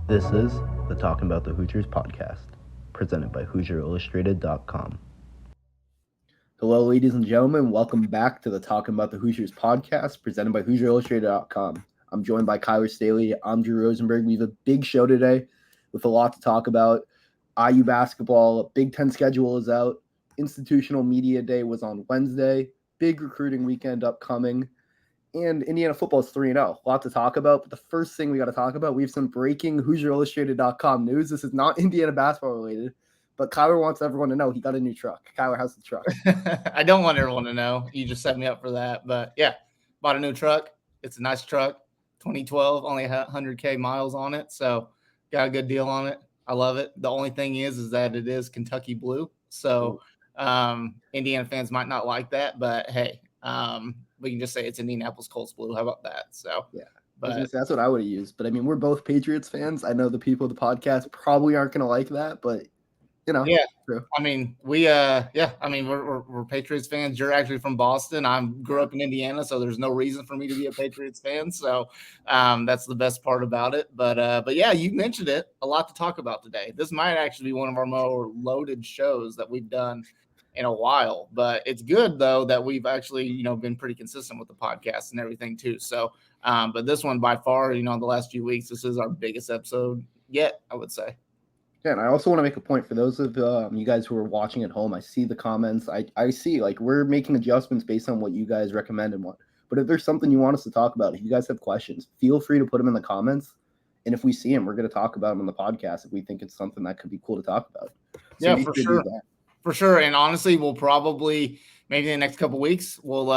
This is the Talkin Bout The Hoosiers podcast, presented by HoosierIllustrated.com. Hello, ladies and gentlemen. Welcome back to the Talkin Bout The Hoosiers podcast, presented by HoosierIllustrated.com. I'm joined by Kyler Staley. I'm Drew Rosenberg. We have a big show today with a lot to talk about. IU basketball, Big Ten schedule is out. Institutional Media Day was on Wednesday. Big recruiting weekend upcoming. And Indiana football is 3-0. A lot to talk about. But the first thing we got to talk about, we have some breaking HoosierIllustrated.com news. This is not Indiana basketball related, but Kyler wants everyone to know he got a new truck. Kyler, how's the truck? I don't want everyone to know. You just set me up for that. But yeah, bought a new truck. It's a nice truck. 2012, only 100K miles on it. So got a good deal on it. I love it. The only thing is that it is Kentucky blue. So Indiana fans might not like that, but hey, we can just say it's Indianapolis Colts blue. How about that? So yeah, that's what I would have used. But I mean, we're both Patriots fans. I know the people of the podcast probably aren't going to like that, but you know, yeah. True. I mean, we're Patriots fans. You're actually from Boston. I grew up in Indiana, so there's no reason for me to be a Patriots fan. So that's the best part about it. But yeah, you mentioned it. A lot to talk about today. This might actually be one of our more loaded shows that we've done in a while. But it's good though that we've actually been pretty consistent with the podcast and everything too. So, but this one by far, the last few weeks, this is our biggest episode yet, I would say. Yeah, and I also want to make a point for those of you guys who are watching at home. I see the comments. I see like we're making adjustments based on what you guys recommend and what. But if there's something you want us to talk about, if you guys have questions, feel free to put them in the comments. And if we see them, we're going to talk about them on the podcast if we think it's something that could be cool to talk about. So yeah, for sure. For sure. And honestly, we'll probably maybe in the next couple of weeks, we'll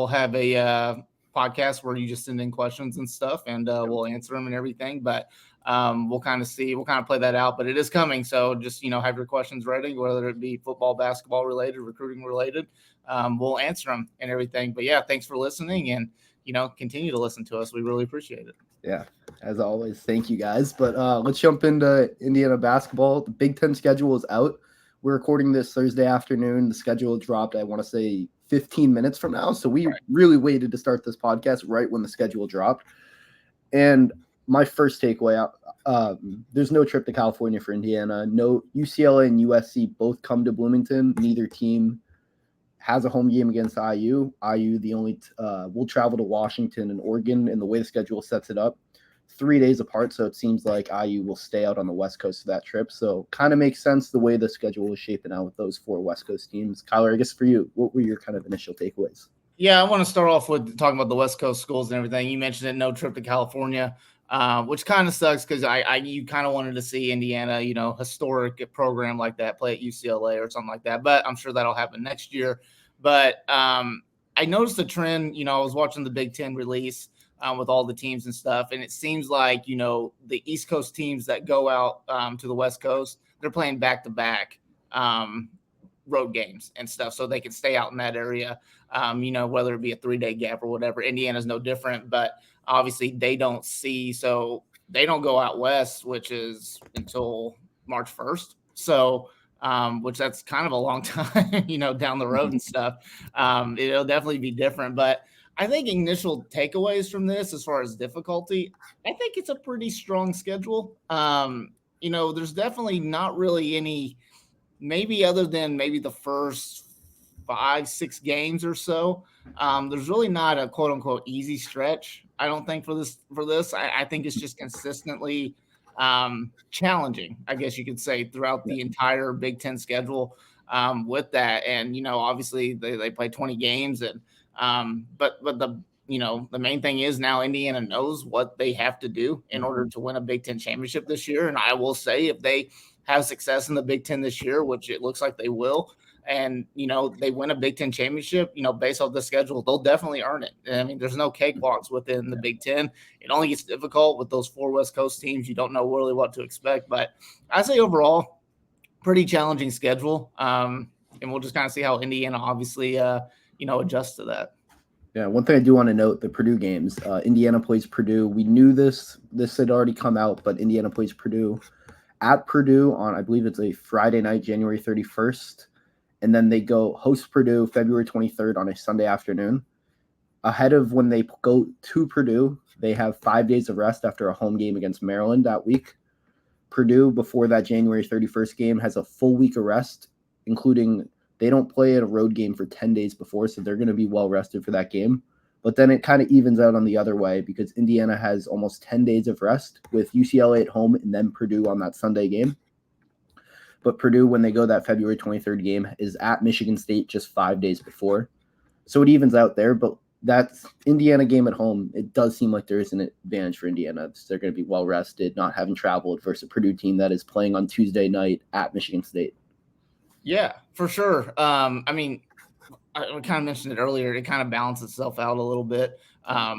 have a podcast where you just send in questions and stuff and we'll answer them and everything. But we'll kind of play that out, but it is coming. So just, have your questions ready, whether it be football, basketball related, recruiting related, we'll answer them and everything. But yeah, thanks for listening and, continue to listen to us. We really appreciate it. Yeah, as always. Thank you guys. But let's jump into Indiana basketball. The Big Ten schedule is out. We're recording this Thursday afternoon. The schedule dropped, I want to say 15 minutes from now. So we really waited to start this podcast right when the schedule dropped. And my first takeaway, there's no trip to California for Indiana. No, UCLA and USC both come to Bloomington. Neither team has a home game against IU. IU, the only will travel to Washington and Oregon, and the way the schedule sets it up, 3 days apart. So it seems like IU will stay out on the West Coast of that trip. So kind of makes sense the way the schedule was shaping out with those 4 West Coast teams. Kyler, I guess for you, what were your kind of initial takeaways? Yeah, I want to start off with talking about the West Coast schools and everything. You mentioned it, no trip to California, which kind of sucks because you kind of wanted to see Indiana, historic program like that play at UCLA or something like that. But I'm sure that'll happen next year. But I noticed a trend. I was watching the Big Ten release with all the teams and stuff, and it seems like the East Coast teams that go out to the West Coast, they're playing back-to-back road games and stuff, so they can stay out in that area. Whether it be a 3-day gap or whatever. Indiana's no different, but obviously they don't go out west, which is until March 1st. So, which that's kind of a long time, down the road and stuff. It'll definitely be different, but I think initial takeaways from this, as far as difficulty, I think it's a pretty strong schedule. There's definitely not really any, maybe other than maybe the first 5-6 games or so. There's really not a quote unquote easy stretch, I don't think, for this. I think it's just consistently challenging, I guess you could say, throughout the entire Big Ten schedule with that. And, obviously they play 20 games and but the main thing is now Indiana knows what they have to do in order to win a Big Ten championship this year. And I will say, if they have success in the Big Ten this year, which it looks like they will, and they win a Big Ten championship, based off the schedule, they'll definitely earn it. I mean, there's no cakewalks within the Big Ten. It only gets difficult with those 4 West Coast teams. You don't know really what to expect, but I say overall, pretty challenging schedule. And we'll just kind of see how Indiana obviously adjusts to that. Yeah, one thing I do want to note, the Purdue games. Indiana plays Purdue. We knew this had already come out, but Indiana plays Purdue at Purdue on, I believe it's a Friday night, January 31st. And then they go host Purdue February 23rd on a Sunday afternoon. Ahead of when they go to Purdue, they have 5 days of rest after a home game against Maryland that week. Purdue, before that January 31st game, has a full week of rest, including they don't play at a road game for 10 days before, so they're going to be well rested for that game. But then it kind of evens out on the other way because Indiana has almost 10 days of rest with UCLA at home and then Purdue on that Sunday game. But Purdue, when they go that February 23rd game, is at Michigan State just 5 days before. So it evens out there, but that's Indiana game at home. It does seem like there is an advantage for Indiana. They're going to be well rested, not having traveled versus a Purdue team that is playing on Tuesday night at Michigan State. Yeah, for sure. I mean, I kind of mentioned it earlier. It kind of balances itself out a little bit. I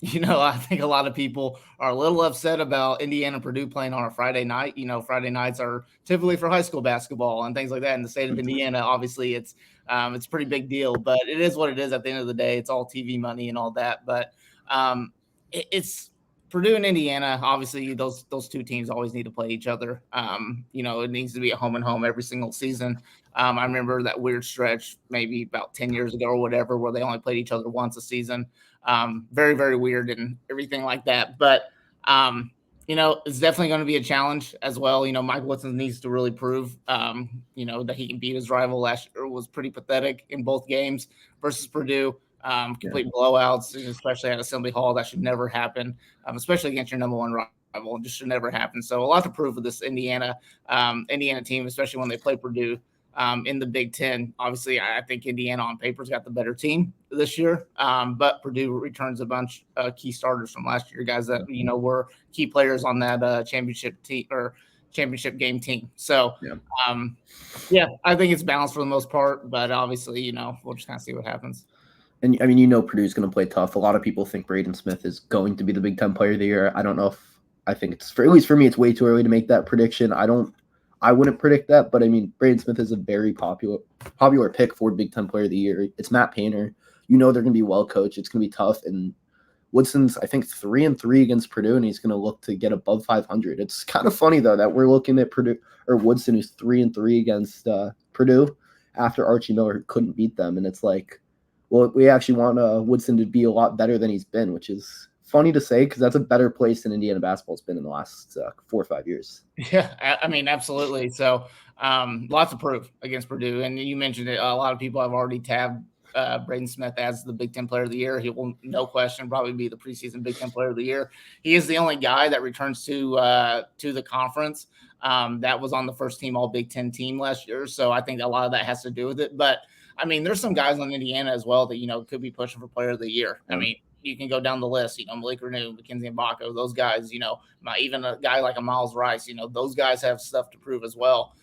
think a lot of people are a little upset about Indiana and Purdue playing on a Friday night. Friday nights are typically for high school basketball and things like that. In the state of Indiana, obviously, it's a pretty big deal, but it is what it is at the end of the day. It's all TV money and all that. But it's Purdue and Indiana. Obviously, those two teams always need to play each other. It needs to be a home and home every single season. I remember that weird stretch maybe about 10 years ago or whatever, where they only played each other once a season. Very, very weird and everything like that. But, it's definitely going to be a challenge as well. Mike Woodson needs to really prove, that he can beat his rival. Last year was pretty pathetic in both games versus Purdue. Complete blowouts, especially at Assembly Hall. That should never happen, especially against your number one rival. It just should never happen. So a lot to prove with this Indiana team, especially when they play Purdue. In the Big Ten. Obviously, I think Indiana on paper's got the better team this year, but Purdue returns a bunch of key starters from last year, guys that were key players on that championship team or championship game team. So, I think it's balanced for the most part, but obviously, we'll just kind of see what happens. And I mean, Purdue's going to play tough. A lot of people think Braden Smith is going to be the Big Ten Player of the Year. I don't know if I think at least for me, it's way too early to make that prediction. I wouldn't predict that, but I mean, Braden Smith is a very popular pick for Big Ten Player of the Year. It's Matt Painter. They're going to be well coached. It's going to be tough. And Woodson's, I think, 3-3 against Purdue, and he's going to look to get above 500. It's kind of funny, though, that we're looking at Purdue or Woodson, who's 3-3 against Purdue after Archie Miller couldn't beat them. And it's like, well, we actually want Woodson to be a lot better than he's been, which is funny to say because that's a better place than Indiana basketball's been in the last 4 or 5 years. Yeah, I mean, absolutely. So lots of proof against Purdue. And you mentioned it. A lot of people have already tabbed Braden Smith as the Big Ten Player of the Year. He will, no question, probably be the preseason Big Ten Player of the Year. He is the only guy that returns to the conference that was on the first team All Big Ten team last year. So I think a lot of that has to do with it. But, I mean, there's some guys on Indiana as well that, could be pushing for Player of the Year. I mean, you can go down the list, Malik Renew, Mackenzie Mbako, those guys, even a guy like a Miles Rice, those guys have stuff to prove as well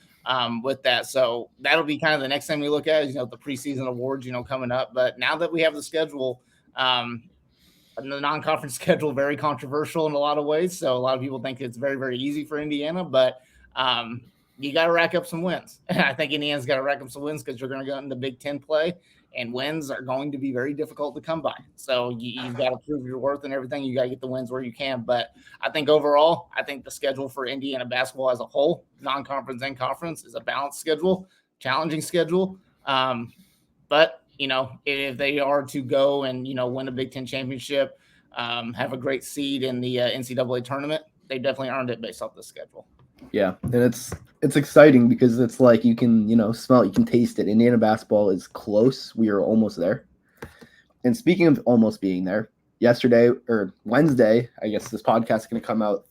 with that. So that'll be kind of the next thing we look at is, the preseason awards, coming up. But now that we have the schedule, the non-conference schedule, very controversial in a lot of ways. So a lot of people think it's very, very easy for Indiana, but you got to rack up some wins. And I think Indiana's got to rack up some wins because you're going to go into Big Ten play. And wins are going to be very difficult to come by. So you've got to prove your worth and everything. You got to get the wins where you can. But I think overall, the schedule for Indiana basketball as a whole, non-conference and conference, is a balanced schedule, challenging schedule. But, if they are to go and, win a Big Ten championship, have a great seed in the NCAA tournament, they definitely earned it based off the schedule. Yeah, and it's exciting because it's like you can, smell it, you can taste it. Indiana basketball is close. We are almost there. And speaking of almost being there, yesterday or Wednesday, I guess this podcast is going to come out.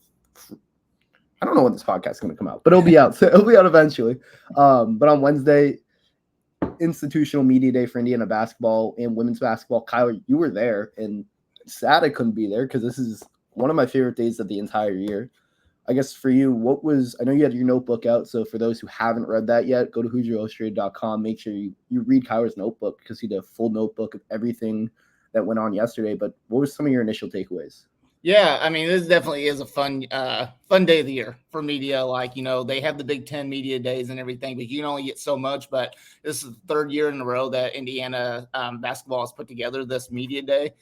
I don't know when this podcast is going to come out, but it'll be out. So it'll be out eventually. But on Wednesday, Institutional Media Day for Indiana basketball and women's basketball. Kyler, you were there, and sad I couldn't be there because this is one of my favorite days of the entire year. I guess for you, I know you had your notebook out, so for those who haven't read that yet, go to HoosierIllustrated.com. Make sure you read Kyler's notebook because he did a full notebook of everything that went on yesterday. But what were some of your initial takeaways? Yeah, I mean, this definitely is a fun day of the year for media. Like, they have the Big Ten media days and everything, but you can only get so much. But this is the third year in a row that Indiana basketball has put together this media day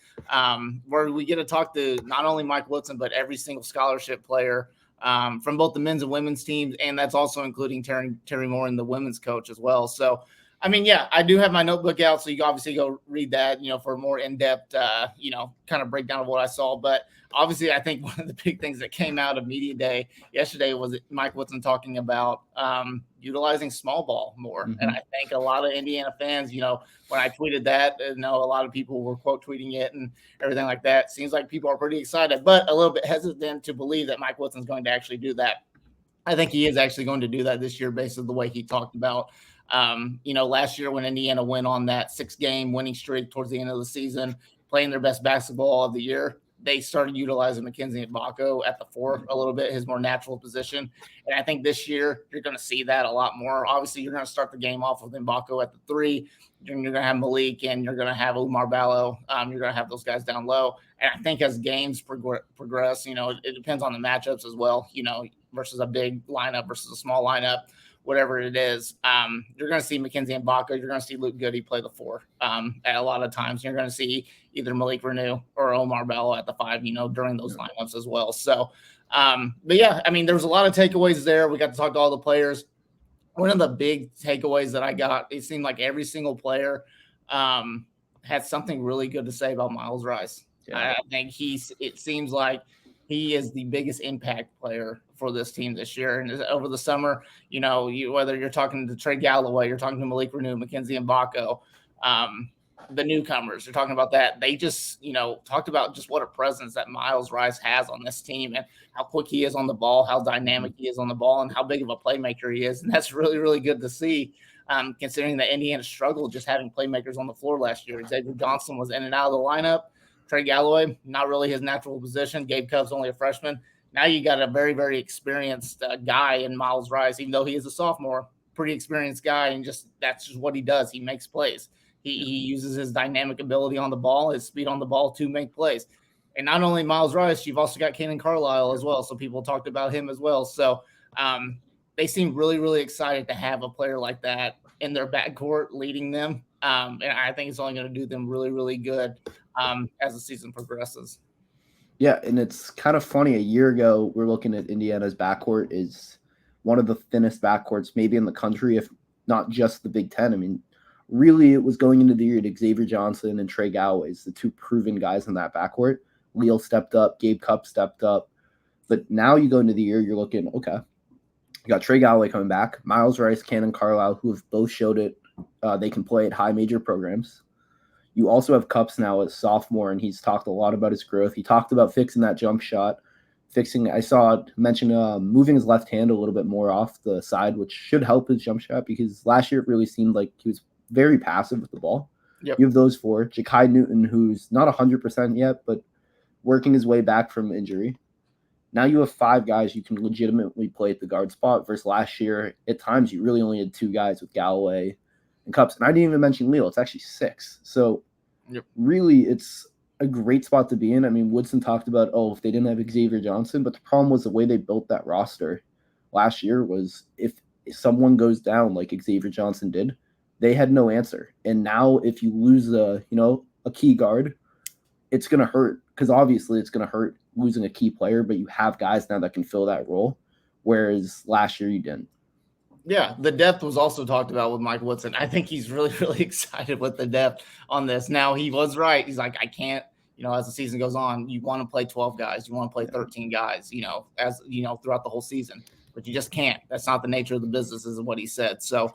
where we get to talk to not only Mike Woodson, but every single scholarship player from both the men's and women's teams. And that's also including Terry Moore and the women's coach as well. So I mean, yeah, I do have my notebook out, so you can obviously go read that, for a more in-depth, kind of breakdown of what I saw. But obviously, I think one of the big things that came out of media day yesterday was Mike Woodson talking about utilizing small ball more. Mm-hmm. And I think a lot of Indiana fans, when I tweeted that, a lot of people were quote tweeting it and everything like that. Seems like people are pretty excited, but a little bit hesitant to believe that Mike Woodson's going to actually do that. I think he is actually going to do that this year based on the way he talked about. Last year when Indiana went on that 6-game winning streak towards the end of the season, playing their best basketball of the year, they started utilizing Mackenzie Mbako at the 4 a little bit, his more natural position. And I think this year you're going to see that a lot more. Obviously, you're going to start the game off with Mbako at the 3. You're going to have Malik and you're going to have Umar Ballo. You're going to have those guys down low. And I think as games progress, it depends on the matchups as well, versus a big lineup versus a small lineup. Whatever it is, you're going to see Mackenzie Mbako. You're going to see Luke Goody play the 4 at a lot of times. You're going to see either Malik Renew or Omar Bello at the 5, during those lineups as well. So, but yeah, I mean, there was a lot of takeaways there. We got to talk to all the players. One of the big takeaways that I got, it seemed like every single player had something really good to say about Miles Rice. Yeah. I think it seems like he is the biggest impact player for this team this year. And over the summer, whether you're talking to Trey Galloway, you're talking to Malik Renew, Mackenzie Mbako, the newcomers, you're talking about that. They just, talked about just what a presence that Miles Rice has on this team and how quick he is on the ball, how dynamic he is on the ball, and how big of a playmaker he is. And that's really, really good to see, considering that Indiana struggled just having playmakers on the floor last year. Xavier Johnson was in and out of the lineup. Trey Galloway, not really his natural position. Gabe Cub's only a freshman. Now you got a very, very experienced guy in Miles Rice, even though he is a sophomore, pretty experienced guy, and that's just what he does. He makes plays. He uses his dynamic ability on the ball, his speed on the ball to make plays. And not only Miles Rice, you've also got Kanan Carlisle as well. So people talked about him as well. So they seem really, really excited to have a player like that in their backcourt leading them. And I think it's only going to do them really, really good as the season progresses. Yeah, and it's kind of funny. A year ago, we're looking at Indiana's backcourt is one of the thinnest backcourts maybe in the country, if not just the Big Ten. I mean, really, it was going into the year to Xavier Johnson and Trey Galloway, the 2 proven guys in that backcourt. Leal stepped up, Gabe Cup stepped up. But now you go into the year, you're looking, okay, you got Trey Galloway coming back, Miles Rice, Kanan Carlisle, who have both showed it. They can play at high major programs. You also have Cups now as sophomore, and he's talked a lot about his growth. He talked about fixing that jump shot, I saw mention moving his left hand a little bit more off the side, which should help his jump shot because last year it really seemed like he was very passive with the ball. Yep. You have those 4. Ja'Kai Newton, who's not 100% yet, but working his way back from injury. Now you have 5 guys you can legitimately play at the guard spot versus last year. At times, you really only had 2 guys with Galloway and Cups. And I didn't even mention Leal. It's actually 6. So really, it's a great spot to be in. I mean, Woodson talked about, if they didn't have Xavier Johnson, but the problem was the way they built that roster last year was if someone goes down like Xavier Johnson did, they had no answer. And now if you lose a key guard, it's going to hurt because obviously it's going to hurt losing a key player, but you have guys now that can fill that role, whereas last year you didn't. Yeah, the depth was also talked about with Mike Woodson. I think he's really, really excited with the depth on this. Now, he was right. He's like, I can't, as the season goes on, you want to play 12 guys. You want to play 13 guys, throughout the whole season. But you just can't. That's not the nature of the business, is what he said. So,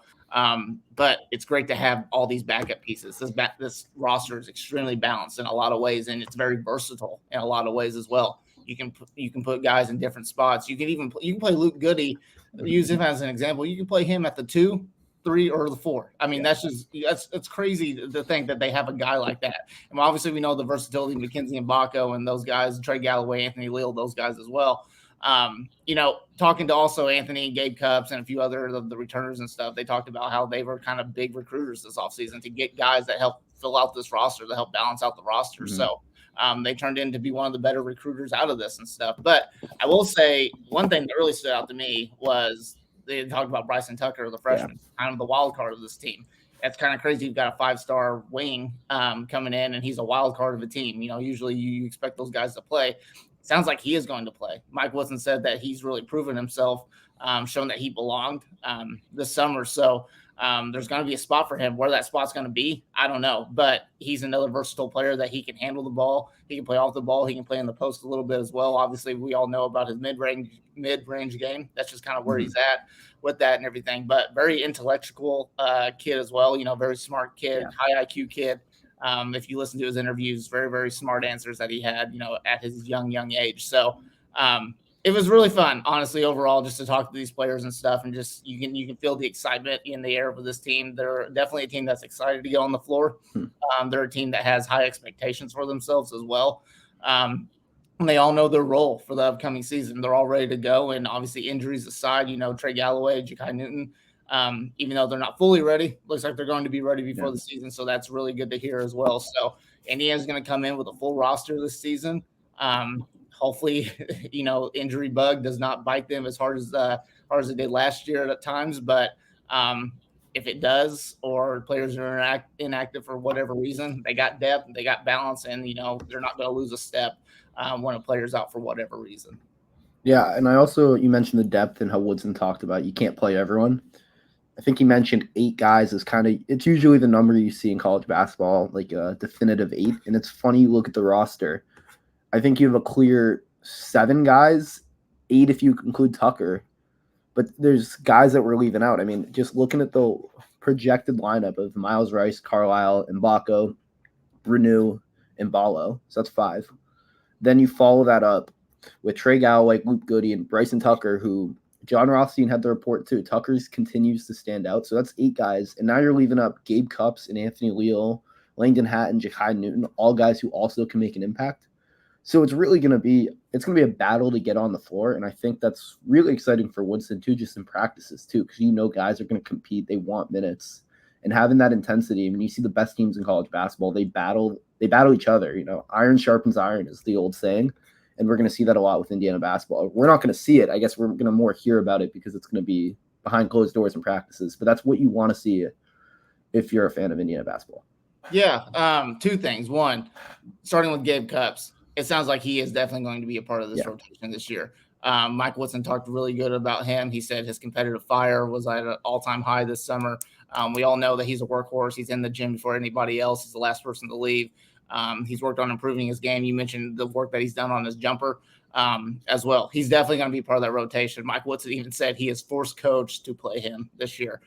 but it's great to have all these backup pieces. This roster is extremely balanced in a lot of ways, and it's very versatile in a lot of ways as well. You can put guys in different spots. You can play Luke Goody. Use him as an example. You can play him at the 2, 3, or the 4. I mean, that's crazy to think that they have a guy like that. And obviously, we know the versatility of Mackenzie Mbako and those guys, Trey Galloway, Anthony Leal, those guys as well. Talking to also Anthony and Gabe Cups and a few other of the returners and stuff, they talked about how they were kind of big recruiters this offseason to get guys that help fill out this roster, to help balance out the roster. Mm-hmm. So they turned in to be one of the better recruiters out of this and stuff. But I will say one thing that really stood out to me was they talked about Bryson Tucker, the freshman, kind of the wild card of this team. That's kind of crazy. You've got a 5-star wing coming in, and he's a wild card of a team. Usually you expect those guys to play. Sounds like he is going to play. Mike Woodson said that he's really proven himself, shown that he belonged this summer. So There's going to be a spot for him. Where that spot's going to be, I don't know. But he's another versatile player that he can handle the ball. He can play off the ball. He can play in the post a little bit as well. Obviously, we all know about his mid-range game. That's just kind of where he's at with that and everything. But very intellectual kid as well. Very smart kid, high IQ kid. If you listen to his interviews, very, very smart answers that he had, at his young age. So it was really fun, honestly, overall, just to talk to these players and stuff, and just you can feel the excitement in the air for this team. They're definitely a team that's excited to get on the floor. They're a team that has high expectations for themselves as well. And they all know their role for the upcoming season. They're all ready to go. And obviously, injuries aside, Trey Galloway, Ja'Kai Newton, even though they're not fully ready, looks like they're going to be ready before the season. So that's really good to hear as well. So Indiana's going to come in with a full roster this season. Hopefully, injury bug does not bite them as hard as it did last year at times. But if it does, or players are inactive for whatever reason, they got depth, they got balance, and they're not going to lose a step when a player's out for whatever reason. Yeah, and you mentioned the depth and how Woodson talked about you can't play everyone. I think he mentioned 8 guys is it's usually the number you see in college basketball, like a definitive 8. And it's funny, you look at the roster. I think you have a clear 7 guys, 8 if you include Tucker. But there's guys that we're leaving out. I mean, just looking at the projected lineup of Miles Rice, Carlisle, Mbako, Renew, and Ballo. So that's 5. Then you follow that up with Trey Galloway, Luke Goody, and Bryson Tucker, who John Rothstein had the report too. Tucker's continues to stand out. So that's 8 guys. And now you're leaving up Gabe Cupps and Anthony Leal, Langdon Hatton, Ja'Kai Newton, all guys who also can make an impact. So it's really going to be a battle to get on the floor. And I think that's really exciting for Woodson too, just in practices too, because guys are going to compete. They want minutes. And having that intensity, I mean, you see the best teams in college basketball, they battle each other. Iron sharpens iron is the old saying. And we're going to see that a lot with Indiana basketball. We're not going to see it. I guess we're going to more hear about it because it's going to be behind closed doors in practices. But that's what you want to see if you're a fan of Indiana basketball. Yeah, 2 things. One, starting with Gabe Cupps, it sounds like he is definitely going to be a part of this rotation this year. Mike Woodson talked really good about him. He said his competitive fire was at an all-time high this summer. We all know that he's a workhorse. He's in the gym before anybody else. He's the last person to leave. He's worked on improving his game. You mentioned the work that he's done on his jumper as well. He's definitely going to be part of that rotation. Mike Woodson even said he has forced coach to play him this year,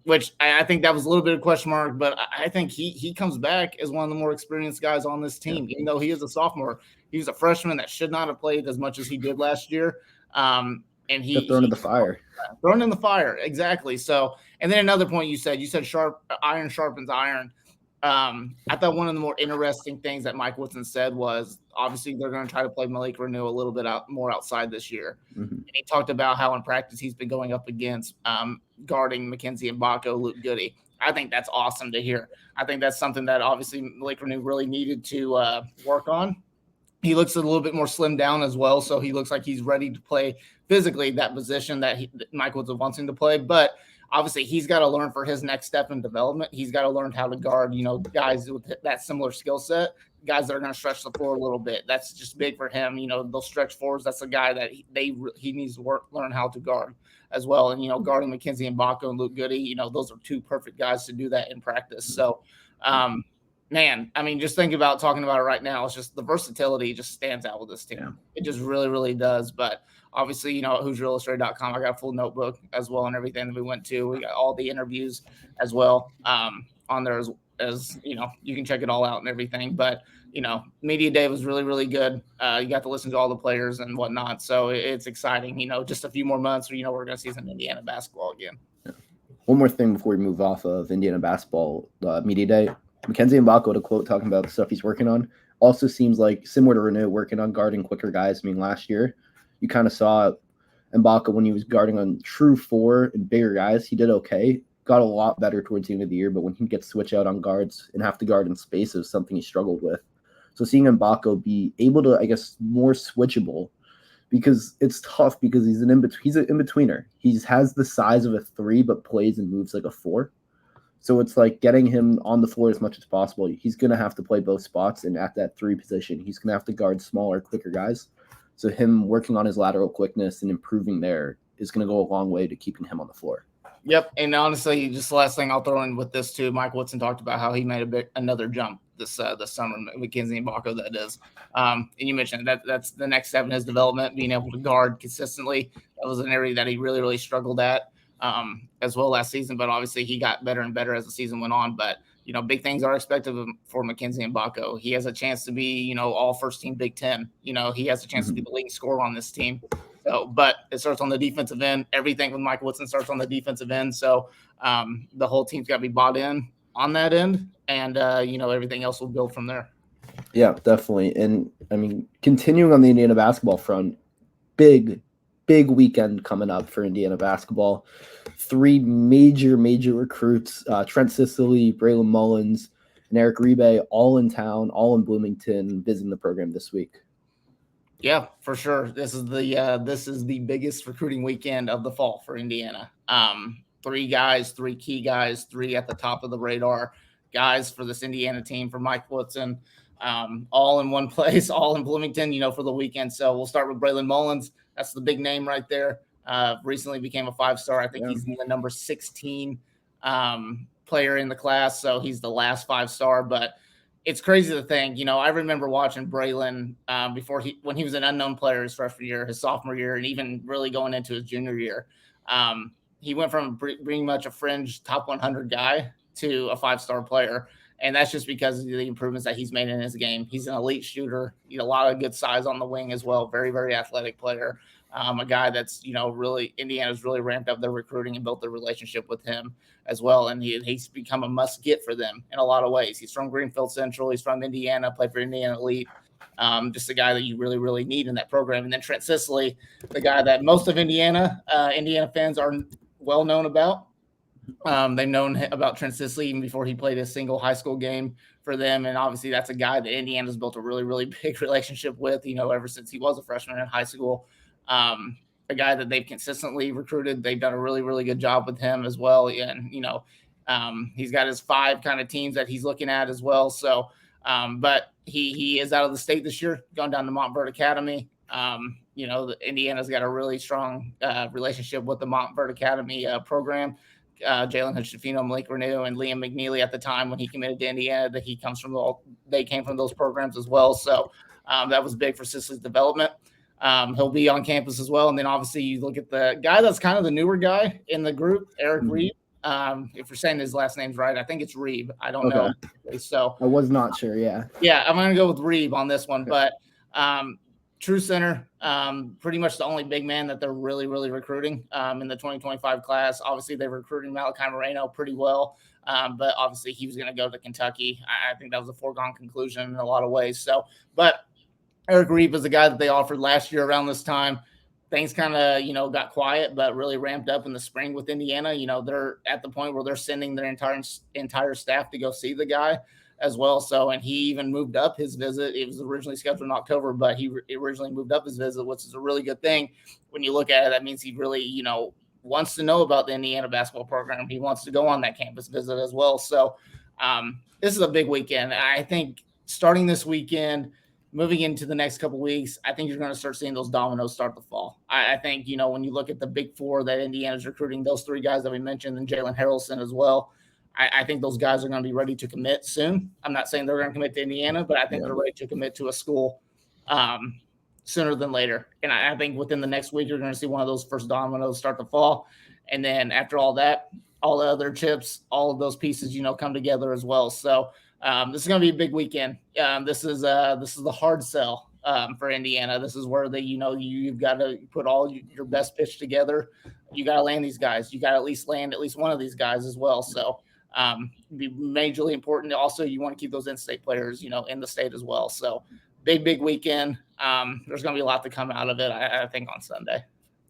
which I think that was a little bit of a question mark, but I think he comes back as one of the more experienced guys on this team. Even though he is a sophomore, he was a freshman that should not have played as much as he did last year. And he thrown in the fire. Thrown in the fire, exactly. So, and then another point you said iron sharpens iron. I thought one of the more interesting things that Mike Woodson said was obviously they're going to try to play Malik Renew a little bit more outside this year. Mm-hmm. And he talked about how in practice he's been going up against guarding Mackenzie Mbako, Luke Goody. I think that's awesome to hear. I think that's something that obviously Malik Renew really needed to work on. He looks a little bit more slimmed down as well, so he looks like he's ready to play physically that position that Mike Woodson wants him to play. But obviously, he's got to learn for his next step in development. He's got to learn how to guard, guys with that similar skill set, guys that are going to stretch the floor a little bit. That's just big for him. Those stretch fours, that's a guy that he needs to learn how to guard as well. And, guarding Mackenzie Mbako and Luke Goody, those are 2 perfect guys to do that in practice. So, man, I mean, just think about talking about it right now. It's just the versatility just stands out with this team. Yeah. It just really, really does. But obviously, at HoosierIllustrated.com, I got a full notebook as well and everything that we went to. We got all the interviews as well on there as you can check it all out and everything. But, media day was really, really good. You got to listen to all the players and whatnot. So it's exciting. Just a few more months, we're going to see some Indiana basketball again. Yeah. One more thing before we move off of Indiana basketball media day. Mackenzie Mbako, to quote, talking about the stuff he's working on, also seems like similar to Renew, working on guarding quicker guys. I mean, last year, you kind of saw Mbako when he was guarding on true 4 and bigger guys. He did okay, got a lot better towards the end of the year, but when he gets switch out on guards and have to guard in space, it was something he struggled with. So seeing Mbako be able to, I guess, more switchable, because it's tough because he's an in-betweener. He has the size of a 3, but plays and moves like a 4. So it's like getting him on the floor as much as possible. He's going to have to play both spots, and at that 3 position, he's going to have to guard smaller, quicker guys. So him working on his lateral quickness and improving there is going to go a long way to keeping him on the floor. Yep. And honestly, just the last thing I'll throw in with this too, Mike Woodson talked about how he made another jump this summer, Mackenzie Mbako, that is. And you mentioned that's the next step in his development, being able to guard consistently. That was an area that he really, really struggled at as well last season. But obviously he got better and better as the season went on. But, big things are expected of him for Mackenzie Mbako. He has a chance to be, all first team Big Ten. He has a chance to be the leading scorer on this team. So, but it starts on the defensive end. Everything with Mike Woodson starts on the defensive end. So the whole team's got to be bought in on that end. And, everything else will build from there. Yeah, definitely. And, continuing on the Indiana basketball front, big weekend coming up for Indiana basketball. 3 major recruits, Trent Sicily, Braylon Mullins, and Eric Rebe, all in town, all in Bloomington, visiting the program this week. Yeah, for sure. This is the biggest recruiting weekend of the fall for Indiana. 3 guys, 3 key guys, 3 at the top of the radar guys for this Indiana team for Mike Woodson, all in one place, all in Bloomington, for the weekend. So we'll start with Braylon Mullins. That's the big name right there. Recently became a 5-star. I think he's the number 16 player in the class. So he's the last 5-star, but it's crazy to think, I remember watching Braylon when he was an unknown player his freshman year, his sophomore year, and even really going into his junior year. He went from being much a fringe top 100 guy to a 5-star player. And that's just because of the improvements that he's made in his game. He's an elite shooter, a lot of good size on the wing as well. Very, very athletic player. A guy that's, really Indiana's really ramped up their recruiting and built their relationship with him as well. And he's become a must get for them in a lot of ways. He's from Greenfield Central. He's from Indiana, played for Indiana Elite. Just a guy that you really, really need in that program. And then Trent Sicily, the guy that most of Indiana fans are well known about. They've known about Trent Sicily even before he played a single high school game for them. And obviously that's a guy that Indiana's built a really, really big relationship with, ever since he was a freshman in high school. A guy that they've consistently recruited. They've done a really, really good job with him as well. And, he's got his 5 kind of teams that he's looking at as well. So, but he is out of the state this year, going down to Montverde Academy. Indiana's got a really strong relationship with the Montverde Academy program. Jalen Hutchifino, Malik Renew, and Liam McNeely at the time when he committed to Indiana, that they came from those programs as well. So that was big for Sicily's development. He'll be on campus as well. And then obviously you look at the guy that's kind of the newer guy in the group, Eric Reeb. If you're saying his last name's right, I think it's Reeb. I don't know. So I was not sure. Yeah. Yeah. I'm going to go with Reeb on this one, but true center, pretty much the only big man that they're really, really recruiting in the 2025 class. Obviously they're recruiting Malachi Moreno pretty well. But obviously he was going to go to Kentucky. I think that was a foregone conclusion in a lot of ways. So, but Eric Reeb is the guy that they offered last year around this time. Things kind of, got quiet, but really ramped up in the spring with Indiana. They're at the point where they're sending their entire staff to go see the guy as well. So, and he even moved up his visit. It was originally scheduled in October, but he originally moved up his visit, which is a really good thing. When you look at it, that means he really, wants to know about the Indiana basketball program. He wants to go on that campus visit as well. So this is a big weekend. I think starting this weekend, moving into the next couple of weeks, I think you're going to start seeing those dominoes start to fall. I think, when you look at the big 4 that Indiana's recruiting, those 3 guys that we mentioned, and Jalen Harrelson as well, I think those guys are going to be ready to commit soon. I'm not saying they're going to commit to Indiana, but I think they're ready to commit to a school sooner than later. And I think within the next week, you're going to see one of those first dominoes start to fall. And then after all that, all the other chips, all of those pieces, come together as well. So this is going to be a big weekend. This is the hard sell for Indiana. This is where you've got to put all your best pitch together. You got to land these guys. You got to at least land at least one of these guys as well. So be majorly important. Also, you want to keep those in-state players, in the state as well. So big weekend. There's going to be a lot to come out of it, I think, on Sunday.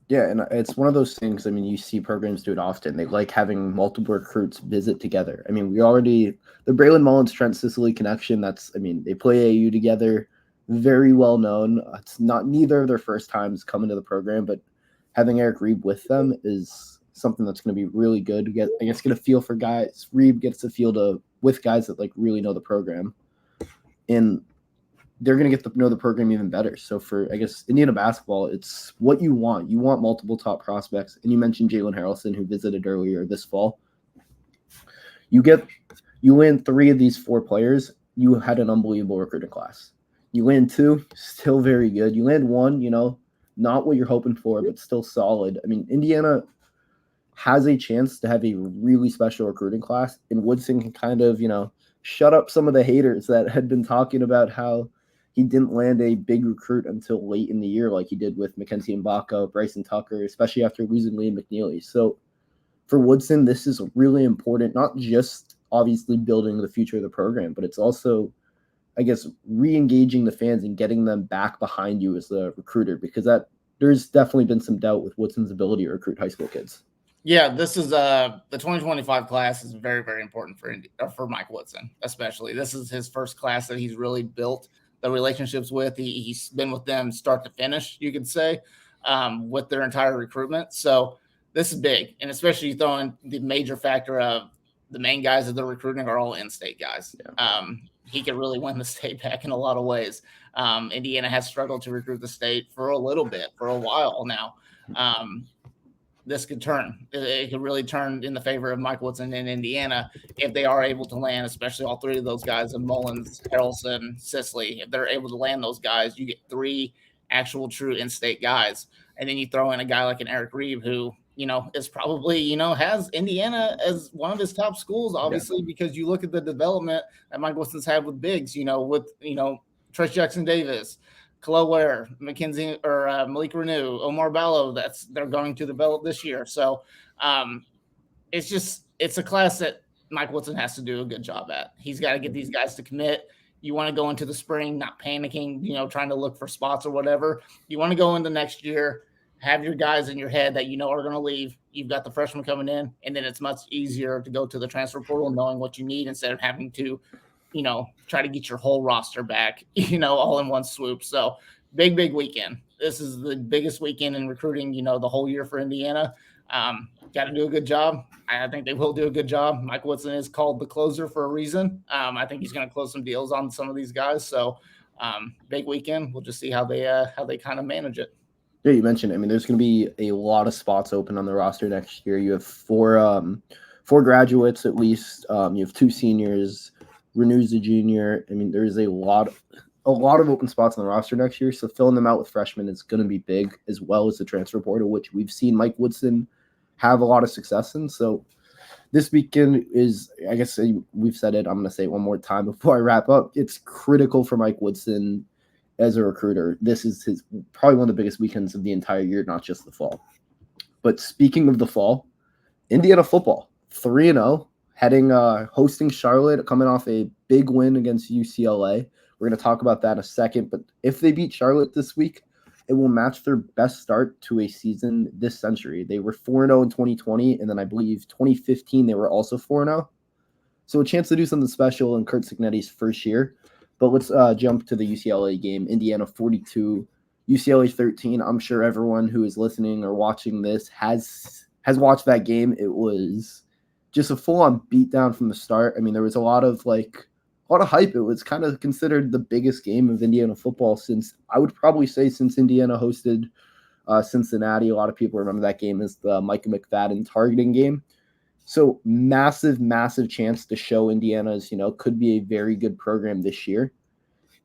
Yeah, and it's one of those things, you see programs do it often. They like having multiple recruits visit together. The Braylon Mullins, Trent Sicily connection, they play AU together, very well known. It's not neither of their first times coming to the program, but having Eric Reeb with them is something that's going to be really good to get a feel for guys. Reeb gets a feel with guys that really know the program. And they're going to get to know the program even better. So for, I guess, Indiana basketball, it's what you want. You want multiple top prospects. And you mentioned Jalen Harrelson, who visited earlier this fall. You land 3 of these 4 players, you had an unbelievable recruiting class. You land 2, still very good. You land 1, not what you're hoping for, but still solid. I mean, Indiana has a chance to have a really special recruiting class, and Woodson can kind of, shut up some of the haters that had been talking about how he didn't land a big recruit until late in the year like he did with Mackenzie Mbako, Bryson Tucker, especially after losing Liam McNeely. So for Woodson, this is really important, not just obviously building the future of the program, but it's also, I guess, re-engaging the fans and getting them back behind you as the recruiter, because there's definitely been some doubt with Woodson's ability to recruit high school kids. Yeah, this is the 2025 class is very, very important for Mike Woodson, especially. This is his first class that he's really built the relationships with. He's been with them start to finish, you could say, with their entire recruitment. So this is big, and especially you throw in the major factor of the main guys that they're recruiting are all in-state guys. Yeah. He could really win the state back in a lot of ways. Indiana has struggled to recruit the state for a while now. This could turn. It could really turn in the favor of Mike Woodson in Indiana if they are able to land, especially all 3 of those guys of Mullins, Harrelson, Sisley. If they're able to land those guys, you get 3 actual true in-state guys. And then you throw in a guy like an Eric Reeve who, is probably, has Indiana as one of his top schools, obviously, because you look at the development that Mike Wilson's had with bigs, with Trace Jackson Davis, Khalil Ware, Mackenzie or Malik Renew, Omar Ballo, they're going to develop this year. So it's a class that Mike Woodson has to do a good job at. He's got to get these guys to commit. You want to go into the spring, not panicking, trying to look for spots or whatever. You want to go into next year, have your guys in your head that are going to leave. You've got the freshmen coming in, and then it's much easier to go to the transfer portal knowing what you need instead of having to, try to get your whole roster back, all in one swoop. So big weekend. This is the biggest weekend in recruiting, the whole year for Indiana. Got to do a good job. I think they will do a good job. Mike Woodson is called the closer for a reason. I think he's going to close some deals on some of these guys. So big weekend. We'll just see how they kind of manage it. Yeah, you mentioned, there's going to be a lot of spots open on the roster next year. You have 4 graduates at least. You have 2 seniors. Renew's a junior. There's a lot of open spots on the roster next year. So filling them out with freshmen is going to be big, as well as the transfer portal, which we've seen Mike Woodson have a lot of success in. So this weekend is, I guess we've said it, I'm going to say it one more time before I wrap up. It's critical for Mike Woodson as a recruiter. This is his probably one of the biggest weekends of the entire year, not just the fall. But speaking of the fall, Indiana football, 3-0. Hosting Charlotte, coming off a big win against UCLA. We're going to talk about that in a second. But if they beat Charlotte this week, it will match their best start to a season this century. They were 4-0 in 2020, and then I believe 2015 they were also 4-0. So a chance to do something special in Curt Signetti's first year. But let's jump to the UCLA game. Indiana 42, UCLA 13. I'm sure everyone who is listening or watching this has watched that game. It was just a full-on beatdown from the start. There was a lot of hype. It was kind of considered the biggest game of Indiana football since Indiana hosted Cincinnati. A lot of people remember that game as the Micah McFadden targeting game. So massive chance to show Indiana's, could be a very good program this year.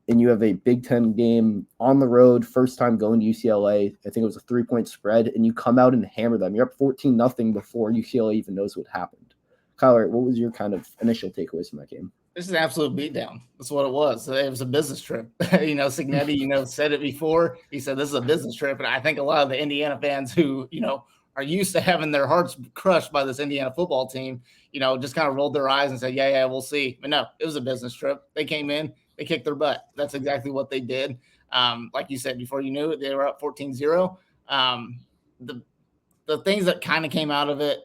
And you have a Big Ten game on the road, first time going to UCLA. I think it was a 3-point spread, and you come out and hammer them. You're up 14-0 before UCLA even knows what happened. Kyler, what was your kind of initial takeaways from that game? This is an absolute beatdown. That's what it was. It was a business trip. Signetti, said it before. He said this is a business trip. And I think a lot of the Indiana fans who, are used to having their hearts crushed by this Indiana football team, just kind of rolled their eyes and said, yeah, we'll see. But no, it was a business trip. They came in, they kicked their butt. That's exactly what they did. Like you said, before you knew it, they were up 14-0. The things that kind of came out of it,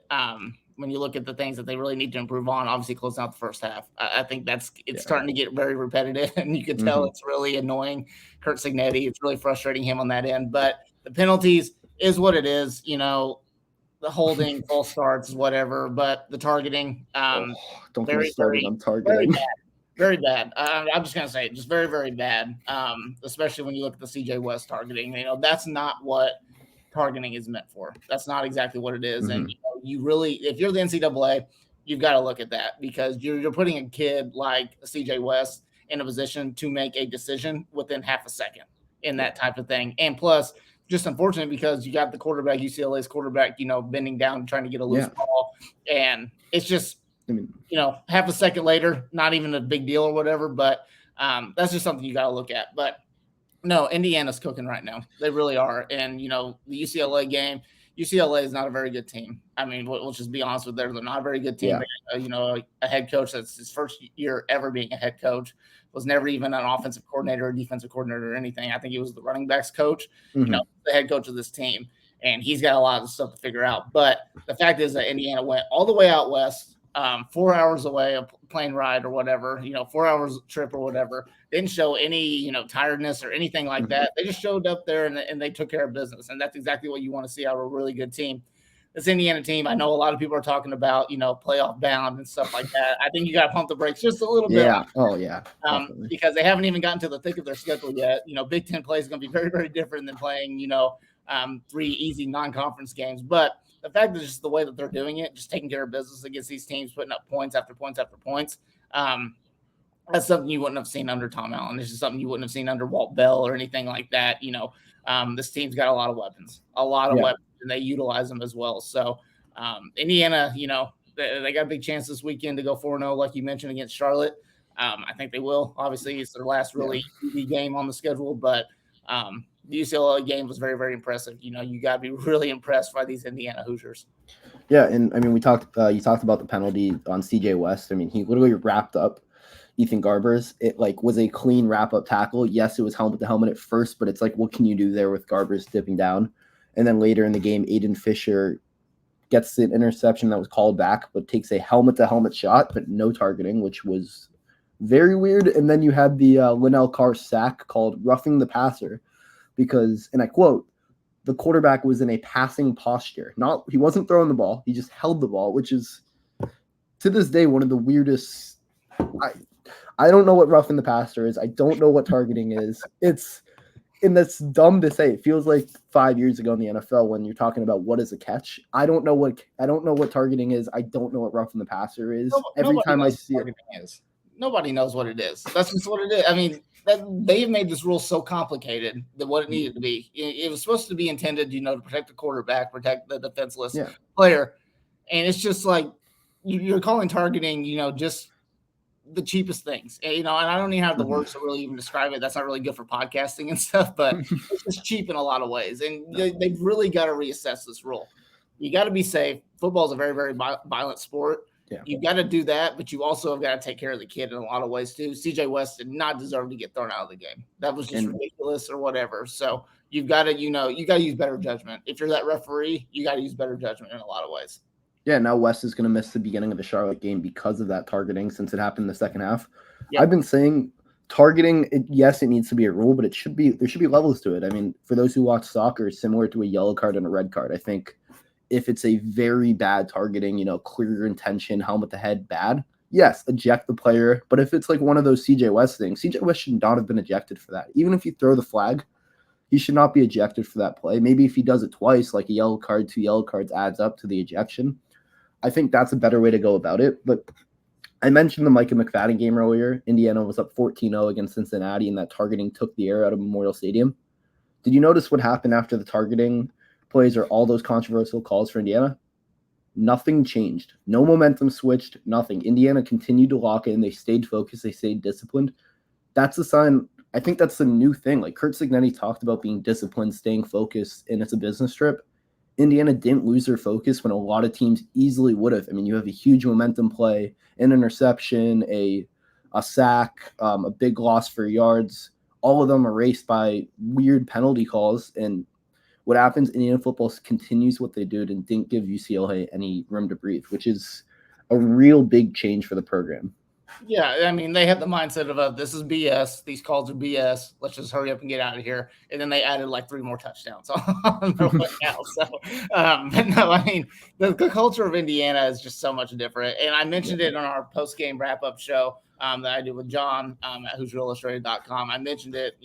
when you look at the things that they really need to improve on, obviously closing out the first half. I think it's starting to get very repetitive, and you can tell it's really annoying Curt Signetti. It's really frustrating him on that end. But the penalties is what it is. The holding, false starts, whatever. But the targeting, don't get me started on targeting. Very bad. I'm just gonna say it, just very, very bad. Especially when you look at the CJ West targeting. That's not what targeting is meant for. That's not exactly what it is. And you really, if you're the NCAA, you've got to look at that because you're putting a kid like CJ West in a position to make a decision within half a second in that type of thing. And plus, just unfortunate because you got the quarterback, UCLA's quarterback, bending down trying to get a loose ball, and it's just half a second later, not even a big deal or whatever. But that's just something you got to look at. But no, Indiana's cooking right now. They really are. And, the UCLA game, UCLA is not a very good team. I mean, we'll just be honest with them. They're not a very good team. Yeah. A head coach that's his first year ever being a head coach, was never even an offensive coordinator or defensive coordinator or anything. I think he was the running backs coach, the head coach of this team. And he's got a lot of stuff to figure out. But the fact is that Indiana went all the way out west, 4 hours away, a plane ride or whatever, 4 hours trip or whatever. Didn't show any, tiredness or anything like that. They just showed up there and they took care of business. And that's exactly what you want to see out of a really good team. This Indiana team, I know a lot of people are talking about, playoff bound and stuff like that. I think you got to pump the brakes just a little bit. Yeah. Oh, yeah. Because they haven't even gotten to the thick of their schedule yet. Big Ten play is going to be very, very different than playing, 3 easy non-conference games. But the fact is just the way that they're doing it, just taking care of business against these teams, putting up points after points after points. That's something you wouldn't have seen under Tom Allen. This is something you wouldn't have seen under Walt Bell or anything like that. This team's got a lot of weapons, weapons, and they utilize them as well. So Indiana, they got a big chance this weekend to go 4-0, like you mentioned, against Charlotte. I think they will. Obviously, it's their last really easy game on the schedule, but the UCLA game was very, very impressive. You got to be really impressed by these Indiana Hoosiers. Yeah, and I mean, you talked about the penalty on CJ West. I mean, he literally wrapped up Ethan Garbers. It was a clean wrap up tackle. Yes, it was helmet to helmet at first, but it's what can you do there with Garbers dipping down? And then later in the game, Aiden Fisher gets an interception that was called back, but takes a helmet to helmet shot, but no targeting, which was very weird. And then you had the Linnell Carr sack called roughing the passer because, and I quote, the quarterback was in a passing posture. He wasn't throwing the ball. He just held the ball, which is to this day one of the weirdest. I don't know what roughing the passer is. I don't know what targeting is. And that's dumb to say. It feels like 5 years ago in the NFL when you're talking about what is a catch. I don't know what targeting is. I don't know what roughing the passer is. Every time I see it, nobody knows what it is. That's just what it is. I mean, they've made this rule so complicated than what it needed to be. It was supposed to be intended, to protect the quarterback, protect the defenseless player. And it's just like you're calling targeting, just the cheapest things, and I don't even have the words to really even describe it. That's not really good for podcasting and stuff, but it's just cheap in a lot of ways. And they've really got to reassess this rule. You got to be safe. Football is a very, very violent sport. Yeah. You've got to do that, but you also have got to take care of the kid in a lot of ways too. CJ West did not deserve to get thrown out of the game. That was just ridiculous or whatever. So you've got to, you got to use better judgment. If you're that referee, you got to use better judgment in a lot of ways. Yeah, now West is going to miss the beginning of the Charlotte game because of that targeting since it happened in the second half. Yep. I've been saying targeting, yes, it needs to be a rule, but there should be levels to it. I mean, for those who watch soccer, it's similar to a yellow card and a red card. I think if it's a very bad targeting, clear intention, helmet to head, bad, yes, eject the player. But if it's one of those CJ West things, CJ West should not have been ejected for that. Even if you throw the flag, he should not be ejected for that play. Maybe if he does it twice, like a yellow card, 2 yellow cards adds up to the ejection. I think that's a better way to go about it. But I mentioned the Micah McFadden game earlier. Indiana was up 14-0 against Cincinnati, and that targeting took the air out of Memorial Stadium. Did you notice what happened after the targeting plays or all those controversial calls for Indiana? Nothing changed. No momentum switched, nothing. Indiana continued to lock in. They stayed focused. They stayed disciplined. That's a sign. I think that's the new thing. Kurt Signet talked about being disciplined, staying focused, and it's a business trip. Indiana didn't lose their focus when a lot of teams easily would have. I mean, you have a huge momentum play, an interception, a sack, a big loss for yards. All of them erased by weird penalty calls. And what happens, Indiana football continues what they did and didn't give UCLA any room to breathe, which is a real big change for the program. Yeah, I mean, they had the mindset of this is BS. These calls are BS. Let's just hurry up and get out of here. And then they added like 3 more touchdowns on their way out. So, but no, I mean, the culture of Indiana is just so much different. And I mentioned it on our post game wrap up show that I did with John at HoosierIllustrated.com. I mentioned it.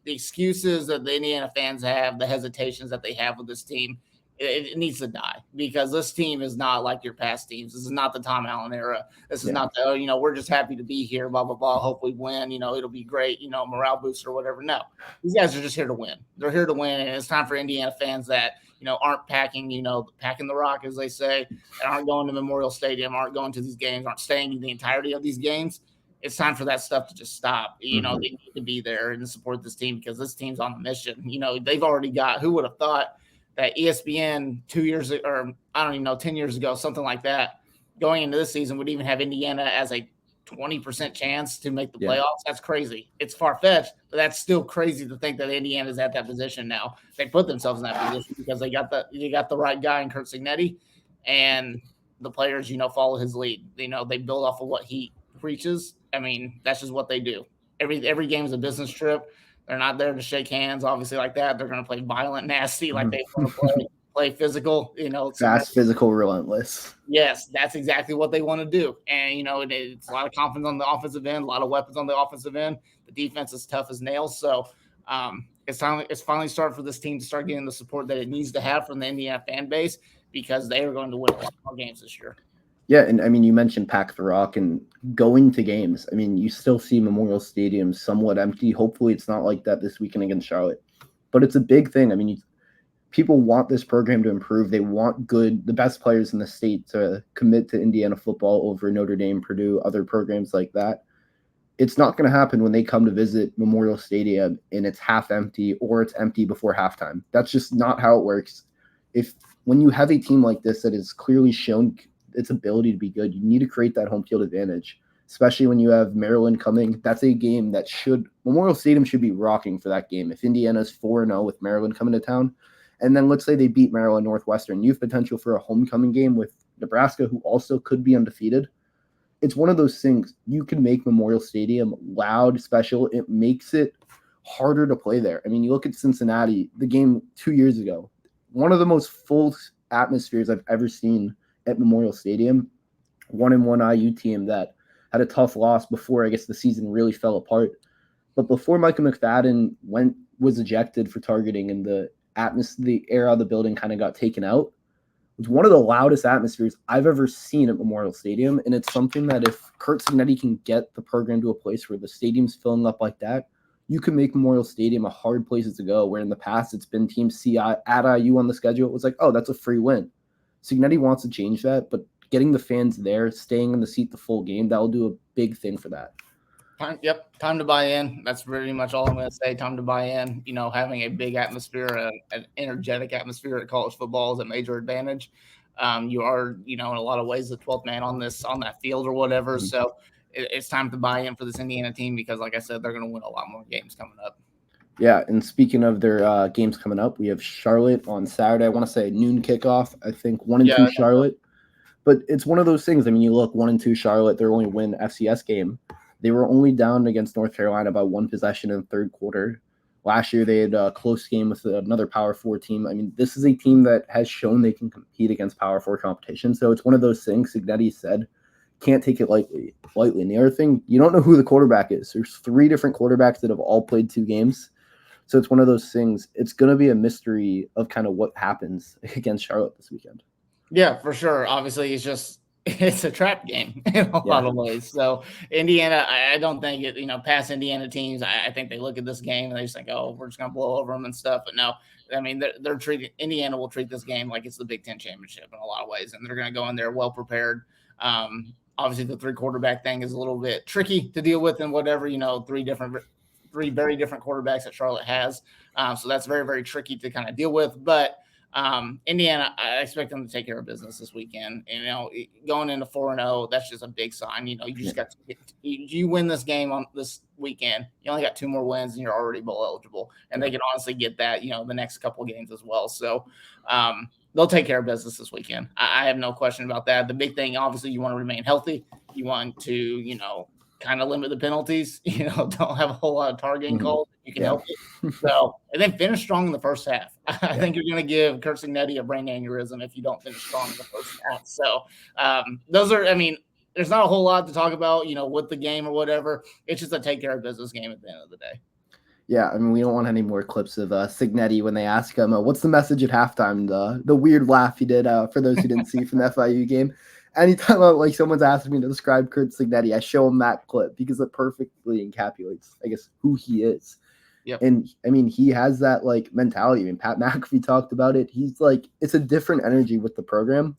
The excuses that the Indiana fans have, the hesitations that they have with this team. It needs to die because this team is not like your past teams. This is not the Tom Allen era. This is not the, we're just happy to be here, blah, blah, blah. Hope we win. It'll be great, morale booster or whatever. No, these guys are just here to win. They're here to win. And it's time for Indiana fans that, aren't packing the rock, as they say, and aren't going to Memorial Stadium, aren't going to these games, aren't staying the entirety of these games. It's time for that stuff to just stop. They need to be there and support this team because this team's on a mission. They've already got, who would have thought that ESPN 2 years or I don't even know, 10 years ago, something like that, going into this season would even have Indiana as a 20% chance to make the playoffs. That's crazy. It's far-fetched, but that's still crazy to think that Indiana's at that position now. They put themselves in that position because they got the right guy in Kurt Signet, and the players, follow his lead. They build off of what he preaches. I mean, that's just what they do. Every game is a business trip. They're not there to shake hands, obviously, like that. They're going to play violent, nasty, like they want to play physical, fast, physical, relentless. Yes, that's exactly what they want to do. And, it's a lot of confidence on the offensive end, a lot of weapons on the offensive end. The defense is tough as nails. So it's finally started for this team to start getting the support that it needs to have from the Indiana fan base because they are going to win a lot more games this year. Yeah, and I mean, you mentioned pack the rock and going to games. I mean, you still see Memorial Stadium somewhat empty. Hopefully it's not like that this weekend against Charlotte. But it's a big thing. I mean, people want this program to improve. They want the best players in the state to commit to Indiana football over Notre Dame, Purdue, other programs like that. It's not going to happen when they come to visit Memorial Stadium and it's half empty or it's empty before halftime. That's just not how it works. When you have a team like this that is clearly shown its ability to be good, you need to create that home field advantage, especially when you have Maryland coming. That's a game that Memorial Stadium should be rocking for that game. If Indiana's 4-0 with Maryland coming to town, and then let's say they beat Maryland Northwestern, you have potential for a homecoming game with Nebraska, who also could be undefeated. It's one of those things. You can make Memorial Stadium loud, special. It makes it harder to play there. I mean, you look at Cincinnati, the game 2 years ago, one of the most full atmospheres I've ever seen at Memorial Stadium. 1-1 IU team that had a tough loss before, I guess, the season really fell apart. But before Micah McFadden was ejected for targeting and the air of the building kind of got taken out, it was one of the loudest atmospheres I've ever seen at Memorial Stadium. And it's something that if Kurt Signet can get the program to a place where the stadium's filling up like that, you can make Memorial Stadium a hard place to go, where in the past it's been teams see at IU on the schedule. It was like, oh, that's a free win. Signet wants to change that, but getting the fans there, staying in the seat the full game, that will do a big thing for that. Time to buy in. That's pretty much all I'm going to say. Time to buy in. Having a big atmosphere, an energetic atmosphere at college football is a major advantage. You are, in a lot of ways, the 12th man on that field or whatever. Mm-hmm. So it's time to buy in for this Indiana team because, like I said, they're going to win a lot more games coming up. Yeah, and speaking of their games coming up, we have Charlotte on Saturday. I want to say noon kickoff. I think 1-2 Charlotte. But it's one of those things. I mean, you look 1-2 Charlotte, their only win FCS game. They were only down against North Carolina by one possession in the third quarter. Last year, they had a close game with another Power 4 team. I mean, this is a team that has shown they can compete against Power 4 competition. So it's one of those things, Signet said, can't take it lightly. And the other thing, you don't know who the quarterback is. There's 3 different quarterbacks that have all played 2 games. So it's one of those things. It's going to be a mystery of kind of what happens against Charlotte this weekend. Yeah, for sure. Obviously, it's a trap game in a lot of ways. So Indiana, I don't think past Indiana teams, I think they look at this game and they just think, oh, we're just going to blow over them and stuff. But no, I mean, Indiana will treat this game like it's the Big Ten championship in a lot of ways. And they're going to go in there well prepared. Obviously, the 3 quarterback thing is a little bit tricky to deal with and whatever, 3 very different quarterbacks that Charlotte has. So that's very, very tricky to kind of deal with. But Indiana, I expect them to take care of business this weekend. Going into 4-0, that's just a big sign. You just got to you win this game on this weekend. You only got 2 more wins, and you're already bowl eligible. And they can honestly get that, the next couple of games as well. So they'll take care of business this weekend. I have no question about that. The big thing, obviously, you want to remain healthy. You want to, kind of limit the penalties. Don't have a whole lot of targeting calls. You can help it. So, and then finish strong in the first half. I think you're going to give Kurt Signet a brain aneurysm if you don't finish strong in the first half. So, those are, there's not a whole lot to talk about, with the game or whatever. It's just a take care of business game at the end of the day. Yeah, we don't want any more clips of Signet when they ask him, what's the message at halftime? The weird laugh he did, for those who didn't see from the FIU game. Anytime someone's asking me to describe Kurt Signet, I show him that clip because it perfectly encapsulates, I guess, who he is. Yep. And he has that mentality. Pat McAfee talked about it. He's it's a different energy with the program.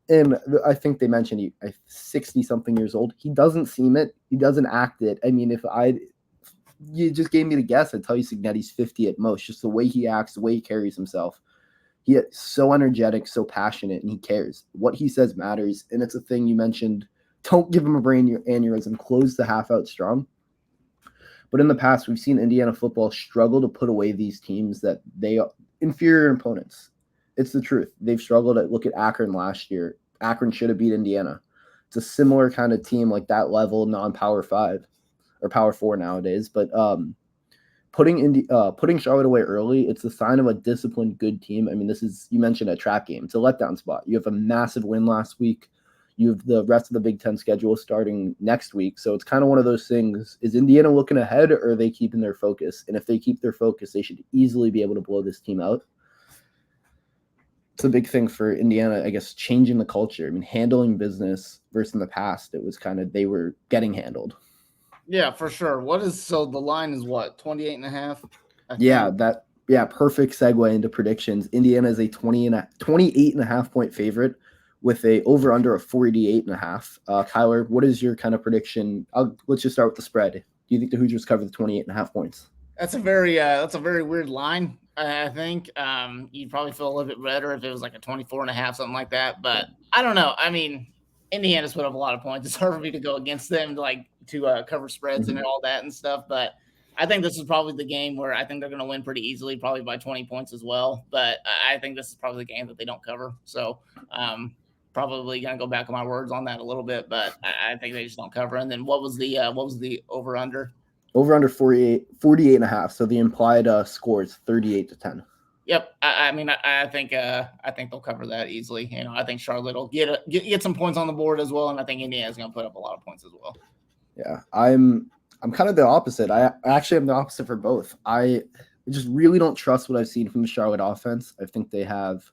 And I think they mentioned he's 60-something years old. He doesn't seem it. He doesn't act it. If you just gave me to guess, I'd tell you Signetti's 50 at most. Just the way he acts, the way he carries himself. He is so energetic, so passionate, and he cares. What he says matters, and it's a thing you mentioned. Don't give him a brain aneurysm. Close the half out strong. But in the past, we've seen Indiana football struggle to put away these teams that they are inferior opponents. It's the truth. They've struggled to look at Akron last year. Akron should have beat Indiana. It's a similar kind of team, that level, non-Power 5 or Power 4 nowadays. But putting Charlotte away early, it's a sign of a disciplined, good team. You mentioned a trap game. It's a letdown spot. You have a massive win last week. You have the rest of the Big Ten schedule starting next week. So it's kind of one of those things. Is Indiana looking ahead, or are they keeping their focus? And if they keep their focus, they should easily be able to blow this team out. It's a big thing for Indiana, I guess, changing the culture. Handling business versus in the past, it was they were getting handled. Yeah, for sure. So the line is what, 28.5? Yeah, perfect segue into predictions. Indiana is a 28.5 point favorite with a over under of 48.5. Kyler, what is your kind of prediction? Let's just start with the spread. Do you think the Hoosiers cover the 28.5 points? That's a very weird line. I think you'd probably feel a little bit better if it was a 24.5, something like that. But I don't know. Indiana's put up a lot of points. It's hard for me to go against them to cover spreads and all that and stuff. But I think this is probably the game where I think they're going to win pretty easily, probably by 20 points as well. But I think this is probably the game that they don't cover. So probably going to go back on my words on that a little bit. But I think they just don't cover. And then what was the over under? Over under 48.5. So the implied score is 38-10. Yep, I think they'll cover that easily. I think Charlotte will get some points on the board as well, and I think Indiana's going to put up a lot of points as well. Yeah, I'm kind of the opposite. I actually am the opposite for both. I just really don't trust what I've seen from the Charlotte offense. I think they have,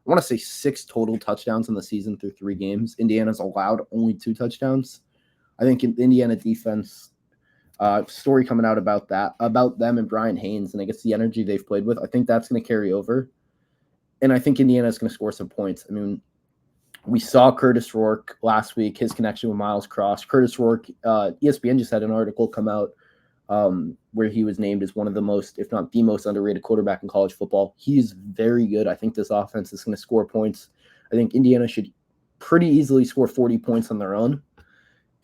I want to say 6 total touchdowns in the season through 3 games. Indiana's allowed only 2 touchdowns. I think in Indiana defense. Story coming out about them and Brian Haynes, and I guess the energy they've played with. I think that's going to carry over, and I think Indiana is going to score some points. We saw Curtis Rourke last week, his connection with Miles Cross. Curtis Rourke, ESPN just had an article come out where he was named as one of the most, if not the most underrated quarterback in college football. He's very good. I think this offense is going to score points. I think Indiana should pretty easily score 40 points on their own,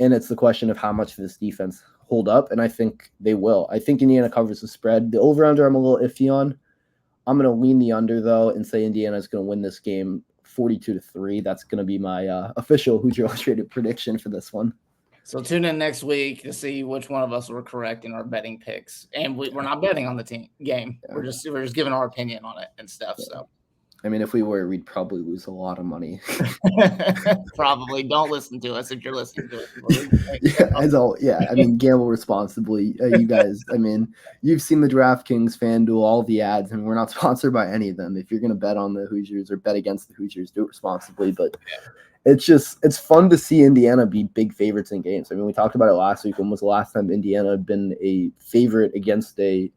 and it's the question of how much of this defense hold up, and I think they will. I think Indiana covers the spread. The over-under I'm a little iffy on. I'm going to lean the under, though, and say Indiana is going to win this game 42-3. That's going to be my official Hoosier Illustrated prediction for this one. So tune in next week to see which one of us were correct in our betting picks. And we're not betting on the game. Yeah. We're just giving our opinion on it and stuff. Yeah. So if we were, we'd probably lose a lot of money. Probably. Don't listen to us if you're listening to it. Gamble responsibly. You guys, you've seen the DraftKings, FanDuel, all the ads, and we're not sponsored by any of them. If you're going to bet on the Hoosiers or bet against the Hoosiers, do it responsibly. But it's fun to see Indiana be big favorites in games. We talked about it last week. When was the last time Indiana had been a favorite against a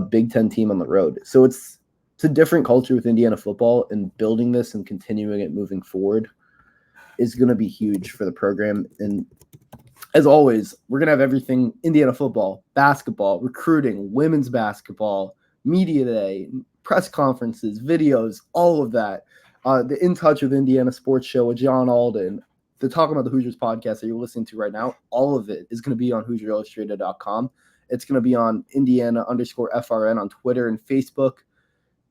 Big Ten team on the road? So it's a different culture with Indiana football, and building this and continuing it moving forward is going to be huge for the program. And as always, we're going to have everything Indiana football, basketball, recruiting, women's basketball, media day, press conferences, videos, all of that. The In Touch with Indiana Sports Show with John Alden, the Talking About the Hoosiers podcast that you're listening to right now, all of it is going to be on HoosierIllustrated.com. It's going to be on Indiana_FRN on Twitter and Facebook.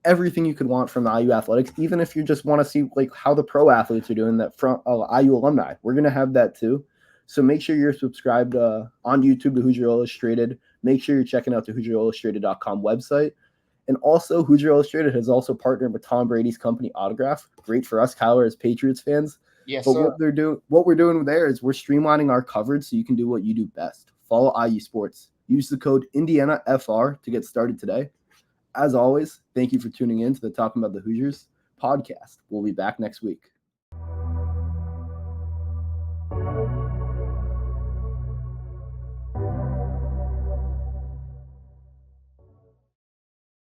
Everything you could want from the IU athletics, even if you just want to see like how the pro athletes are doing that from IU alumni. We're going to have that too. So make sure you're subscribed on YouTube to Hoosier Illustrated. Make sure you're checking out the HoosierIllustrated.com website. And also, Hoosier Illustrated has also partnered with Tom Brady's company, Autograph. Great for us, Kyler, as Patriots fans. Yes, but sir. what we're doing there is we're streamlining our coverage so you can do what you do best. Follow IU Sports. Use the code IndianaFR to get started today. As always, thank you for tuning in to the Talking About the Hoosiers podcast. We'll be back next week.